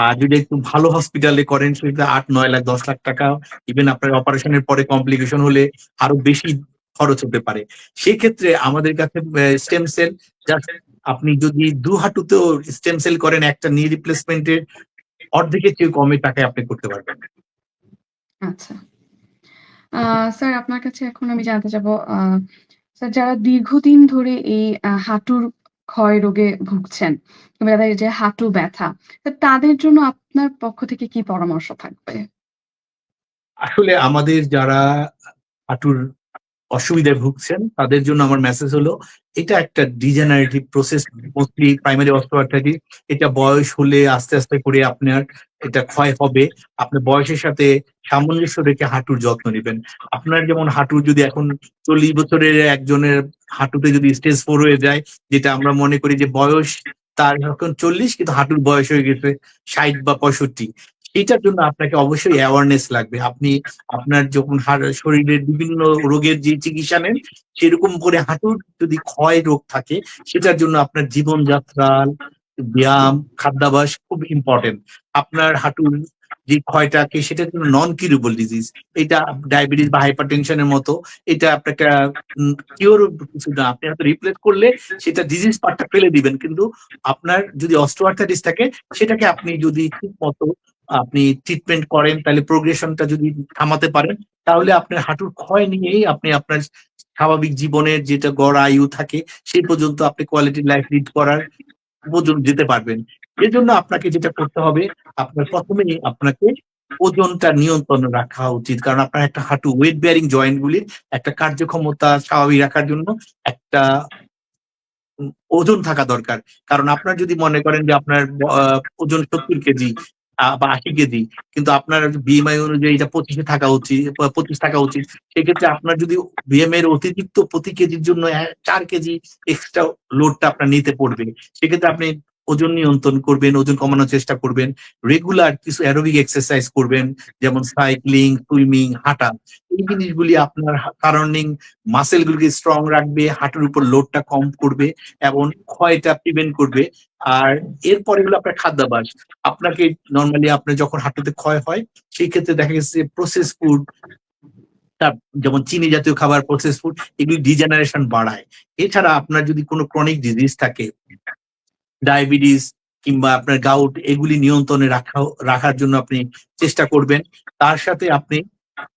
আর যদি একটু ভালো হসপিটালে করেন সেটা ৮, ৯ লাখ, ৳১০,০০,০০০, ইভেন আপনার অপারেশনের পরে কমপ্লিকেশন হলে আরো বেশি খরচ হতে পারে। সেক্ষেত্রে আমাদের কাছে স্টেম সেল জাস্ট, আপনি যদি ২ হাঁটুতেও স্টেম সেল করেন, একটা নি রিপ্লেসমেন্ট এর অর্ধেকের চেয়ে কমে টাকায় আপনি করতে পারবেন। আচ্ছা। আ স্যার আপনার কাছে এখন আমি জানতে চাবো, স্যার যারা দীর্ঘদিন ধরে এই হাঁটুর ক্ষয় রোগে ভুগছেন কিংবা যাদের এই যে হাঁটু ব্যথা, তো তাদের জন্য আপনার পক্ষ থেকে কি পরামর্শ থাকবে? আসলে আমাদের যারা হাঁটুর অসুবিধায় ভুগছেন তাদের জন্য আমার মেসেজ হলো, এটা একটা degenerative process, mostly primary osteoarthritis. এটা বয়স হলে আস্তে, আস্তে করে আপনার এটা ক্ষয় হবে। আপনার বয়সের সাথে সামঞ্জস্য রেখে হাঁটুর যত্ন নিবেন। আপনার যেমন হাঁটুর যদি এখন ৪০ বছরের একজনের হাঁটুতে যদি স্টেজ 4 হয়ে যায়, যেটা আমরা মনে করি যে বয়স তার এখন ৪০ কিন্তু হাঁটুর বয়স হয়ে গেছে ৬০ বা ৬৫। এটার জন্য আপনাকে অবশ্যই অ্যাওয়ারনেস লাগবে। আপনি আপনার যখন শরীরের বিভিন্ন রোগের যে চিকিৎসা নেন, সেরকম করে হাঁটুর যদি ক্ষয় রোগ থাকে, সেটার জন্য আপনার জীবনযাত্রা, ব্যায়াম, খাদ্যাভ্যাস খুব ইম্পোর্টেন্ট। আপনার হাঁটুর যে ক্ষয়টাকে, সেটার জন্য নন কিউরেবল ডিজিজ। এটা ডায়াবেটিস বা হাইপারটেনশন এর মতো। এটা আপনাকে কিউর কিছু না। আপনি হয়তো রিপ্লেস করলে সেটা ডিজিজ পার্টটা ফেলে দিবেন। কিন্তু আপনার যদি অস্টিওআর্থ্রাইটিস থাকে, সেটাকে আপনি যদি ঠিক মতো আপনি ট্রিটমেন্ট করেন, তাহলে প্রোগ্রেশনটা যদি থামাতে পারেন, তাহলে আপনার হাঁটুর ক্ষয় নিয়েই আপনি আপনার স্বাভাবিক জীবনের যেটা গড় আয়ু থাকে, সেই পর্যন্ত আপনি কোয়ালিটি লাইফ লিড করার পর্যন্ত যেতে পারবেন। এজন্য আপনাকে যেটা করতে হবে, আপনার ১ম এই আপনাকে ওজনটা নিয়ন্ত্রণে রাখা উচিত। কারণ আপনার একটা হাঁটু ওয়েট বেয়ারিং জয়েন্ট গুলির একটা কার্যক্ষমতা স্বাভাবিক রাখার জন্য একটা ওজন থাকা দরকার। কারণ আপনার যদি মনে করেন যে আপনার ওজন ৭০ কেজি বা ৮০ কেজি, কিন্তু আপনার বিএমআই অনুযায়ী এটা ২৫ এ থাকা উচিত, ২৫ থাকা উচিত। সেক্ষেত্রে আপনার যদি বিএমআই এর অতিরিক্ত প্রতি কেজির জন্য ৪ কেজি এক্সট্রা লোডটা আপনার নিতে পড়বে। সেক্ষেত্রে আপনি ওজন নিয়ন্ত্রণ করবেন, ওজন কমানোর চেষ্টা করবেন। রেগুলার কিছু অ্যারোবিক এক্সারসাইজ করবেন, যেমন সাইক্লিং, সুইমিং, হাঁটা। এই জিনিসগুলি আপনার সারাউন্ডিং মাসল গুলোকে স্ট্রং রাখবে, হাঁটুর উপর লোডটা কম করবে এবং ক্ষয়টা প্রিভেন্ট করবে। আর এরপরে হলো আপনার খাদ্যাভ্যাস। আপনাকে নরমালি আপনার যখন হাঁটুতে ক্ষয় হয়, সেই ক্ষেত্রে দেখা গেছে প্রসেস ফুড, যেমন চিনি জাতীয় খাবার, প্রসেস ফুড, এগুলি ডিজেনারেশন বাড়ায়। এছাড়া আপনার যদি কোনো ক্রনিক ডিজিজ থাকে, ডায়াবেটিস কিংবা আপনার গাউট, এগুলি নিয়ন্ত্রণে রাখার জন্য আপনি চেষ্টা করবেন। তার সাথে আপনি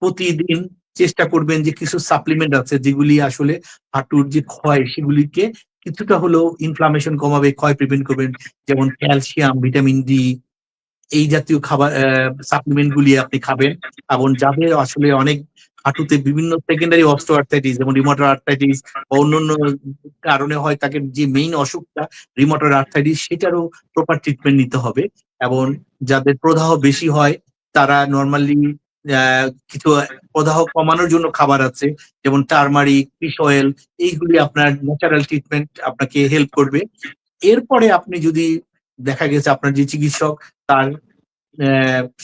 প্রতিদিন চেষ্টা করবেন যে কিছু সাপ্লিমেন্ট আছে যেগুলি আসলে হাঁটুর যে ক্ষয় সেগুলিকে কিছুটা হলেও ইনফ্লামেশন কমাবে, ক্ষয় প্রিভেন্ট করবেন। যেমন ক্যালসিয়াম, ভিটামিন ডি, এই জাতীয় খাবার সাপ্লিমেন্ট গুলি আপনি খাবেন। এবং যাদের আসলে অনেক হাঁটুতে বিভিন্ন সেকেন্ডারি অস্টিওআর্থ্রাইটিস, যেমন রিউমাটয়েড আর্থ্রাইটিস বা অন্যান্য কারণে হয়, তাকে যে মেইন অসুখটা রিউমাটয়েড আর্থ্রাইটিস, সেটারও প্রপার ট্রিটমেন্ট নিতে হবে। এবং যাদের প্রদাহ বেশি হয়, তারা নরমালি কিছু প্রদাহ কমানোর জন্য খাবার আছে, যেমন টারমারিক, ফিশ অয়েল, এইগুলি আপনার ন্যাচারাল ট্রিটমেন্ট আপনাকে হেল্প করবে। এরপরে আপনি যদি দেখা গেছে আপনার যে চিকিৎসক, তার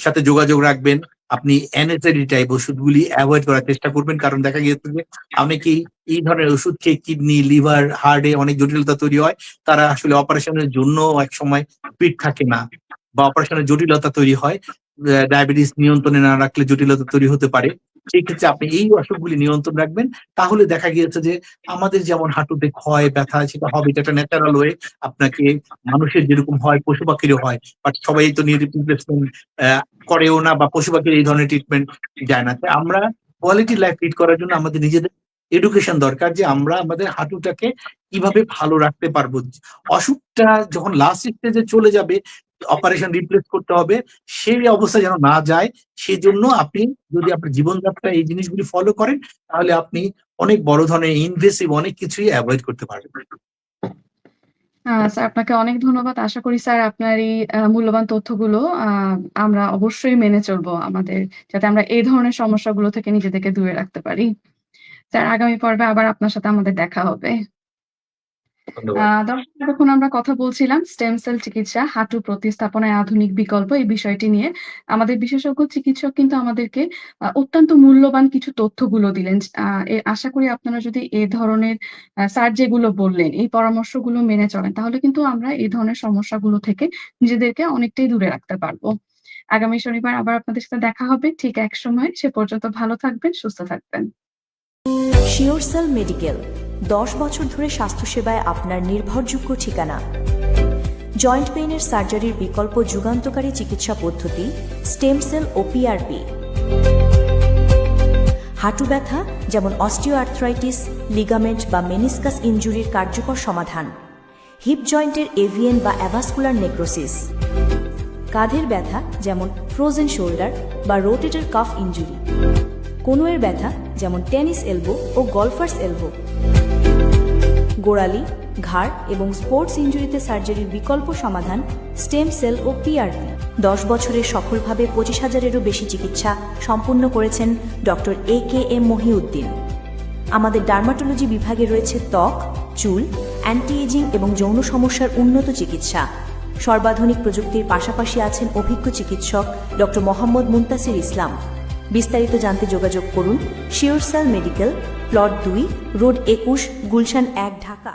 সাথে যোগাযোগ রাখবেন। আপনি অ্যানেসেরি টাইপ ওষুধগুলি অ্যাভয়েড করার চেষ্টা করবেন, কারণ দেখা গিয়েছে যে অনেকেই এই ধরনের ওষুধ খেয়ে কিডনি, লিভার, হার্টে অনেক জটিলতা তৈরি হয়। তারা আসলে অপারেশনের জন্য এক সময় ফিট থাকে না বা অপারেশনের জটিলতা তৈরি হয়। ডায়াবেটিস নিয়ন্ত্রণে না রাখলে জটিলতা তৈরি হতে পারে। সেই ক্ষেত্রে আপনি এই অসুখগুলি নিয়ন্ত্রণ রাখবেন। তাহলে দেখা গিয়েছে যে আমাদের যেমন হাঁটুতে ক্ষয়, ব্যথা সেটা হবে। এটা একটা ন্যাচারাল ওয়ে। আপনাকে মানুষের যেরকম হয় পশু পাখিরও হয়। বাট সবাই তো নি রিপ্লেসমেন্ট করেও না বা পশু পাখির এই ধরনের ট্রিটমেন্ট যায় না। তাই আমরা কোয়ালিটি লাইফ লিড করার জন্য আমাদের নিজেদের এডুকেশন দরকার যে আমরা আমাদের হাঁটুটাকে কিভাবে ভালো রাখতে পারবো। অসুখটা যখন লাস্ট স্টেজে চলে যাবে, অপারেশন রিপ্লেস করতে হবে, সেই অবস্থা যেন না যায় সেজন্য আপনি যদি আপনার জীবনযাত্রায় এই জিনিসগুলি ফলো করেন তাহলে আপনি অনেক বড় ধরনের ইনভেসিভ অনেক কিছুই এভয়েড করতে পারবেন। স্যার আপনাকে অনেক ধন্যবাদ। আশা করি স্যার আপনার এই মূল্যবান তথ্যগুলো আমরা অবশ্যই মেনে চলবো আমাদের, যাতে আমরা এই ধরনের সমস্যাগুলো থেকে নিজেদেরকে দূরে রাখতে পারি। স্যার আগামী পর্বে আবার আপনার সাথে আমাদের দেখা হবে। ধন্যবাদ। দর্শক, এতক্ষণ আমরা কথা বলছিলাম স্টেম সেল চিকিৎসা, হাঁটু প্রতিস্থাপনের আধুনিক বিকল্প এই বিষয়টি নিয়ে। আমাদের বিশেষজ্ঞ চিকিৎসক কিন্তু আমাদেরকে অত্যন্ত মূল্যবান কিছু তথ্যগুলো দিলেন। আশা করি আপনারা যদি এ ধরনের স্যার যেগুলো বললেন, এই পরামর্শগুলো মেনে চলেন, তাহলে কিন্তু আমরা এই ধরনের সমস্যাগুলো থেকে নিজেদেরকে অনেকটাই দূরে রাখতে পারবো। আগামী শনিবার আবার আপনাদের সাথে দেখা হবে ঠিক এক সময়ে। সে পর্যন্ত ভালো থাকবেন, সুস্থ থাকবেন। শিওরসেল মেডিকেল 10 বছর ধরে স্বাস্থ্যসেবায় আপনার নির্ভরযোগ্য ঠিকানা। জয়েন্ট পেইনের সার্জারির বিকল্প যুগান্তকারী চিকিৎসা পদ্ধতি স্টেম সেল ও পিআরপি। হাঁটু ব্যথা যেমন অস্টিওআর্থ্রাইটিস, লিগামেন্ট বা মেনিসকাস ইনজুরির কার্যকর সমাধান। হিপ জয়েন্টের এভিএন বা অ্যাভাসকুলার নেক্রোসিস। কাঁধের ব্যথা যেমন ফ্রোজেন শোল্ডার বা রোটেটর কাফ ইনজুরি। কনুয়ের ব্যথা যেমন টেনিস এলবো ও গলফার্স এলবো। গোড়ালি, ঘাড় এবং স্পোর্টস ইনজুরিতে সার্জারির বিকল্প সমাধান স্টেম সেল ও পিআরপি। 10 বছরে সফলভাবে 25,000-এরও বেশি চিকিৎসা সম্পূর্ণ করেছেন ডক্টর AKM মহিউদ্দিন। আমাদের ডার্মাটোলজি বিভাগে রয়েছে ত্বক, চুল, অ্যান্টি এজিং এবং যৌন সমস্যার উন্নত চিকিৎসা। সর্বাধুনিক প্রযুক্তির পাশাপাশি আছেন অভিজ্ঞ চিকিৎসক ডক্টর মোহাম্মদ মুনতাসির ইসলাম। বিস্তারিত জানতে যোগাযোগ করুন SureCell medical, plot 2, road 21, Gulshan 1, Dhaka.